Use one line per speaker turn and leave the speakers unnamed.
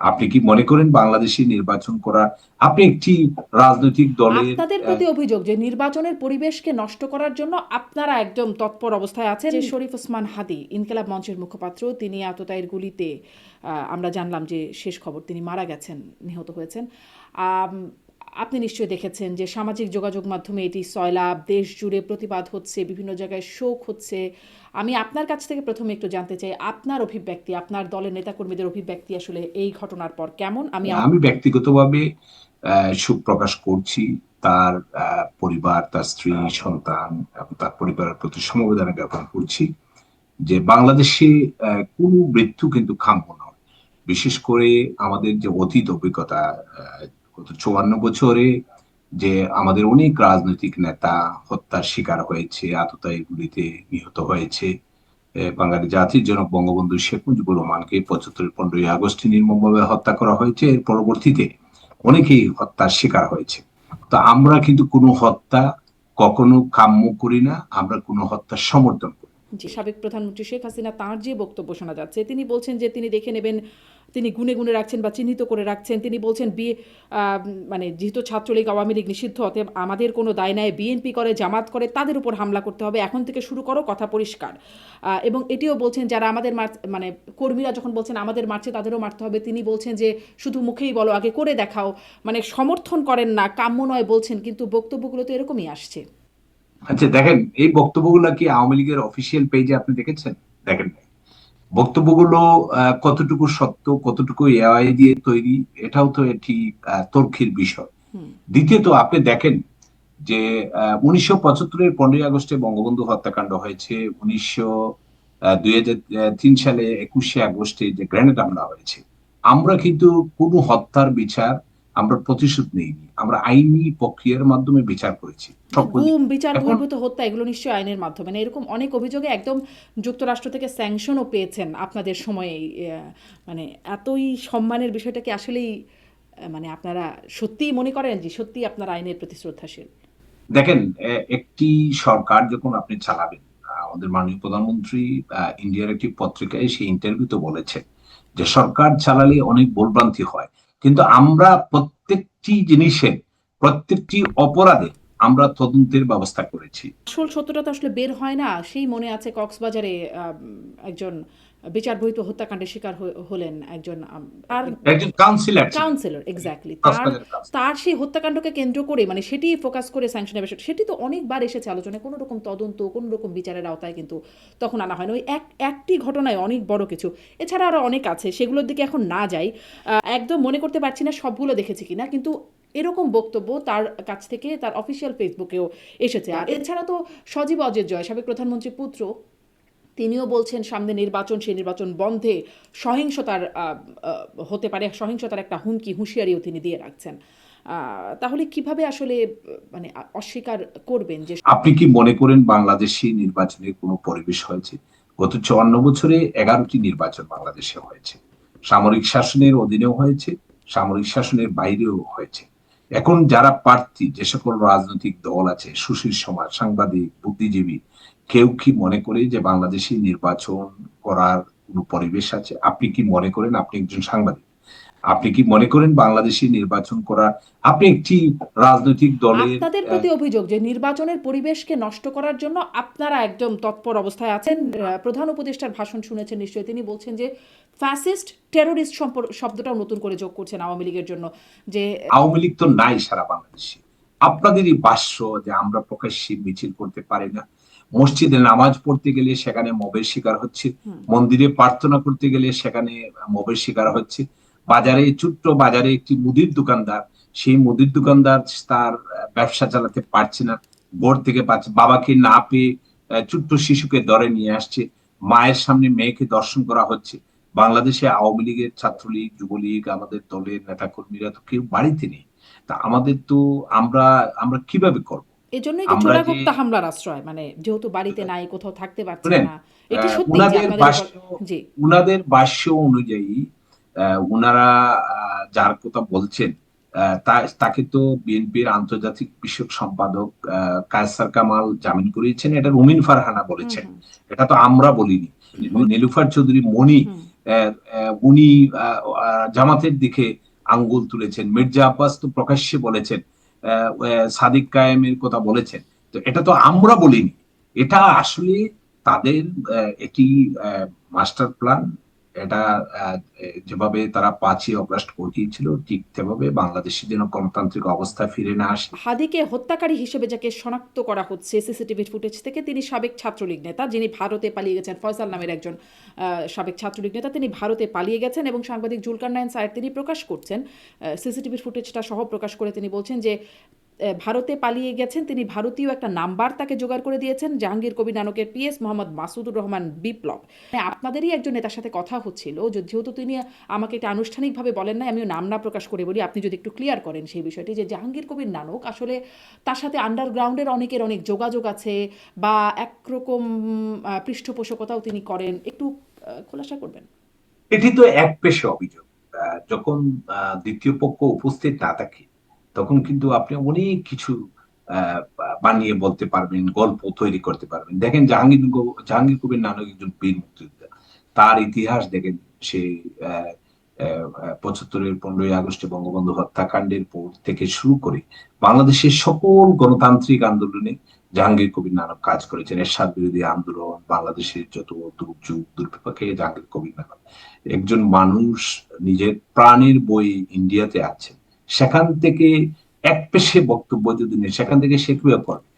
আপনি কি মনে করেন বাংলাদেশে নির্বাচন করা, আপনি একটি রাজনৈতিক দলের
আপনাদের প্রতি অভিযোগ যে নির্বাচনের পরিবেশকে নষ্ট করার জন্য আপনারা একদম তৎপর অবস্থায় আছেন। যে শরীফ ওসমান হাদী ইনকিলাব মঞ্চের মুখপাত্র, তিনি আততায়ীর গুলিতে আমরা জানলাম যে শেষ খবর তিনি মারা গেছেন, নিহত হয়েছেন। আম, আপনি নিশ্চয়ই দেখেছেন যে সামাজিক যোগাযোগ মাধ্যমে এটি সয়লাব, দেশ জুড়ে প্রতিবাদ হচ্ছে, বিভিন্ন জায়গায় শোক হচ্ছে। আমি আপনার কাছ থেকে প্রথমে একটু জানতে চাই আপনার অভিব্যক্তি, আপনার দলের নেতাকর্মীদের অভিব্যক্তি আসলে এই ঘটনার পর কেমন।
আমি ব্যক্তিগতভাবে শোক প্রকাশ করছি। তার পরিবার, তার স্ত্রী, সন্তান এবং তার পরিবারের প্রতি সমবেদনা জ্ঞাপন করছি। যে বাংলাদেশে কোনো মৃত্যু কিন্তু কাম্য নয়। বিশেষ করে আমাদের যে অতীত অভিজ্ঞতা, গত 54 বছরে যে আমাদের অনেক রাজনৈতিক নেতা হত্যার শিকার হয়েছে, আততায়ী গুলিতে নিহত হয়েছে। বাঙালি জাতির জনক বঙ্গবন্ধু শেখ মুজিবুর রহমানকে 75 15ই আগস্টে নির্মমভাবে হত্যা করা হয়েছে। এর পরবর্তীতে অনেকেই হত্যার শিকার হয়েছে। তো আমরা কিন্তু কোনো হত্যা কখনো কাম্য করি না, আমরা কোনো হত্যার সমর্থন করি না।
জি, সাবেক প্রধানমন্ত্রী শেখ হাসিনা তাঁর যে বক্তব্য শোনা যাচ্ছে, তিনি বলছেন যে তিনি দেখে নেবেন, তিনি গুনে গুনে রাখছেন বা চিহ্নিত করে রাখছেন। তিনি বলছেন মানে যেহেতু ছাত্রলীগ আওয়ামী লীগ নিষিদ্ধ, অতএব আমাদের কোনো দায় নাই, বিএনপি করে জামাত করে তাদের উপর হামলা করতে হবে, এখন থেকে শুরু করো, কথা পরিষ্কার। এবং এটিও বলছেন যারা আমাদের মানে কর্মীরা যখন বলছেন আমাদের মারছে তাদেরও মারতে হবে, তিনি বলছেন যে শুধু মুখেই বলো, আগে করে দেখাও। মানে সমর্থন করেন না, কাম্য নয় বলছেন, কিন্তু বক্তব্যগুলো তো এরকমই আসছে।
আচ্ছা দেখেন, এই বক্তব্যগুলো কি আওয়ামী লীগের অফিসিয়াল পেজে আপনি দেখেছেন? দেখেন নাই। বক্তব্যগুলো কতটুকু সত্য, কতটুকু এআই দিয়ে তৈরি, এটাও তো একটি তর্কের বিষয়।
হুম।
দ্বিতীয়ত আপনি দেখেন যে 1975-এর 15ই আগস্টে বঙ্গবন্ধু হত্যাকাণ্ড হয়েছে। 2003 সালে 21শে আগস্টে যে গ্রেনেড হামলা হয়েছে, আমরা কিন্তু কোনো হত্যার বিচার, আমরা প্রতিশোধ নেইনি, আমরা আইনি প্রক্রিয়ার মাধ্যমে বিচার করেছি
যে
সবগুলি।
গুম, বিচার
এখন
বহির্ভূত হত্যা, এগুলো নিশ্চয়ই আইনের মাধ্যমে না, এরকম অনেক অভিযোগে একদম যুক্তরাষ্ট্র থেকে স্যাংশনও পেয়েছেন আপনাদের সময়েই। মানে এতই সম্মানের বিষয়টা কি আসলেই মানে আপনারা সত্যিই মনে করেন যে সত্যিই আপনারা আইনের প্রতি শ্রদ্ধাশীল?
দেখেন, একটি সরকার যখন আপনি চালাবেন, আমাদের মাননীয় প্রধানমন্ত্রী ইন্ডিয়ার একটি পত্রিকায় সেই ইন্টারভিউতে বলেছেন যে সরকার চালালে অনেক ভুলভ্রান্তি হয়, কিন্তু আমরা প্রত্যেকটি জিনিসের, প্রত্যেকটি অপরাধে আমরা তদন্তের ব্যবস্থা করেছি।
আসল সত্যটা তো আসলে বের হয় না। সেই মনে আছে কক্সবাজারে একজন বিচার বহির্ভূত হত্যাকাণ্ডের শিকার হলেন একজন তার
একজন কাউন্সিলর ছিলেন,
কাউন্সিলর, এক্স্যাক্টলি। তার
কক্সবাজার কাউন্সিলর।
তার সেই হত্যাকাণ্ডকে কেন্দ্র করে মানে সেটি ফোকাস করে স্যাংশনের বিষয়টা, সেটি তো অনেকবার এসেছে আলোচনায়, কোনো রকম তদন্ত, কোনো রকম বিচারের আওতায় কিন্তু তখন আনা হয় না। ওই একটি ঘটনায় অনেক বড় কিছু। এছাড়া আরও অনেক আছে, সেগুলোর দিকে এখন না যাই। একদম মনে করতে পারছি না সবগুলো দেখেছি কিনা, কিন্তু এরকম বক্তব্য তার কাছ থেকে তার অফিসিয়াল ফেসবুকেও এসেছে। আর এছাড়া তো সজীব অজয় জয়, সাবেক প্রধানমন্ত্রীর পুত্র, তিনিও বলছেন সামনে নির্বাচন, সেই নির্বাচন বন্ধে সহিংসতার হতে পারে, সহিংসতার একটা হুঁশিয়ারিও তিনি দিয়ে রাখছেন। তাহলে কিভাবে আসলে মানে অস্বীকার করবেন যে
আপনি কি মনে করেন বাংলাদেশি নির্বাচনের কোনো পরিবেশ হয়েছে? গত 54 বছরে 11টি নির্বাচন বাংলাদেশে হয়েছে। সামরিক শাসনের অধীনেও হয়েছে, সামরিক শাসনের বাইরেও হয়েছে। এখন যারা প্রার্থী, যে সকল রাজনৈতিক দল আছে, সুশীল সমাজ, সাংবাদিক, বুদ্ধিজীবী, কেউ কি মনে করে যে বাংলাদেশি নির্বাচন করার কোনো পরিবেশ আছে? আপনি কি মনে করেন? আপনি একজন সাংবাদিক, আপনি কি মনে করেন বাংলাদেশি নির্বাচন করা, আপনি একটি রাজনৈতিক দলের
আপনাদের প্রতি অভিযোগ যে নির্বাচনের পরিবেশকে নষ্ট করার জন্য আপনারা একদম তৎপর অবস্থায় আছেন। প্রধান উপদেষ্টার ভাষণ শুনেছেন নিশ্চয়ই, তিনি বলছেন যে ফ্যাসিস্ট টেরোরিস্ট শব্দটাও নতুন করে যোগ করছেন আওয়ামী লীগের জন্য। যে
আওয়ামী লীগ তো নাই সারা বাংলাদেশে। আপনাদেরই ভাষ্য যে আমরা প্রকাশ্যে মিছিল করতে পারি না, মসজিদে নামাজ পড়তে গেলে সেখানে মবের শিকার হচ্ছে, মন্দিরে প্রার্থনা করতে গেলে সেখানে মবের শিকার হচ্ছে, বাজারে, ছোট্ট বাজারে একটি মুদির দোকানদার, সেই মুদির দোকানদার তার ব্যবসা চালাতে পারছে না, বোর্ড থেকে পাচ্ছে, বাবাকে না পেয়ে ছোট্ট শিশুকে ধরে নিয়ে আসছে, মায়ের সামনে মেয়েকে দর্শন করা হচ্ছে। বাংলাদেশে আওয়ামী লীগের, ছাত্রলীগ, যুবলীগ, আমাদের দলের নেতাকর্মীরা তো কেউ বাড়িতে নেই। তা আমাদের তো, আমরা আমরা কিভাবে করব?
এজন্যই তো
আমরা যে
চোরাগোপ্তা হামলার আশ্রয়, মানে যেহেতু বাড়িতে নাই, কোথাও থাকতে পারছেন
শুনেন,
না। এটি সত্যি যে
উনাদের
আপনাদের উপর।
ভাষ্য,
জি।
উনাদের ভাষ্য অনুযায়ী উনারা যার কথা বলছেন, তাকে তো বিএনপির আন্তর্জাতিক বিষয়ক সম্পাদক কায়সার কামাল জামিন করিয়েছেন, এটা রুমিন ফারহানা
হুম
বলেছেন,
হুম
এটা তো আমরা বলিনি। নীলুফার চৌধুরী মনি
হুম
উনি জামাতের দিকে আঙ্গুল তুলেছেন। মির্জা আব্বাস তো প্রকাশ্যে বলেছেন, সাদিক কায়েমের কথা বলেছেন। তো এটা তো আমরা বলিনি, এটা আসলে তাদের একটি মাস্টার প্ল্যান। এটা যেভাবে তারা 5ই অগস্ট ঘটিয়েছিল, ঠিক সেভাবে বাংলাদেশের যেন গণতান্ত্রিক অবস্থা ফিরে না আসে।
হাদিকে হত্যাকারী হিসেবে যাকে শনাক্ত করা হচ্ছে সিসিটিভি ফুটেজ থেকে, তিনি সাবেক ছাত্রলীগ নেতা, যিনি ভারতে পালিয়ে গেছেন। ফয়সাল নামের একজন সাবেক ছাত্রলীগ নেতা, তিনি ভারতে পালিয়ে গেছেন এবং সাংবাদিক জুলকার নাইন সায়ের তিনি প্রকাশ করছেন সিসিটিভির ফুটেজটা সহ প্রকাশ করে তিনি বলছেন যে ভারতে পালিয়ে গেছেন তিনি, ভারতীয় একটা নাম্বার তাকে জোগাড় করে দিয়েছেন জাহাঙ্গীর কবির নানকের পিএস মোহাম্মদ মাসুদুর রহমান বিপ্লব। আপনাদেরই একজন নেতার সাথে কথা হচ্ছিল, যেহেতু তিনি আমাকে এটা আনুষ্ঠানিকভাবে বলেন নাই, আমিও নাম না প্রকাশ করে বলি, আপনি যদি একটু ক্লিয়ার করেন সেই বিষয়টি, যে জাহাঙ্গীর কবির নানক আসলে তার সাথে আন্ডারগ্রাউন্ডের অনেকের অনেক যোগাযোগ আছে বা একরকম পৃষ্ঠপোষকতাও তিনি করেন, একটু খোলাসা করবেন।
এটি তো এক পেশে অভিযোগ। যখন দ্বিতীয় পক্ষ উপস্থিত না থাকে, তখন কিন্তু আপনি অনেক কিছু বানিয়ে বলতে পারবেন, গল্প তৈরি করতে পারবেন। দেখেন, জাহাঙ্গীর কবির নানক একজন বীর মুক্তিযোদ্ধা। তার ইতিহাস দেখেন, সে 75-এর 15ই আগস্টে বঙ্গবন্ধু হত্যাকাণ্ডের পর থেকে শুরু করে বাংলাদেশের সকল গণতান্ত্রিক আন্দোলনে জাহাঙ্গীর কবির নানক কাজ করেছেন। এরশাদ বিরোধী আন্দোলন, বাংলাদেশের যত দুর্যোগ দুর্বিপাকে জাহাঙ্গীর কবির নানক একজন মানুষ নিজের প্রাণের বই ইন্ডিয়াতে আছে, সেখান থেকে এক পেশে বক্তব্য যদি নেই, সেখান থেকে সে কিভাবে পড়বে?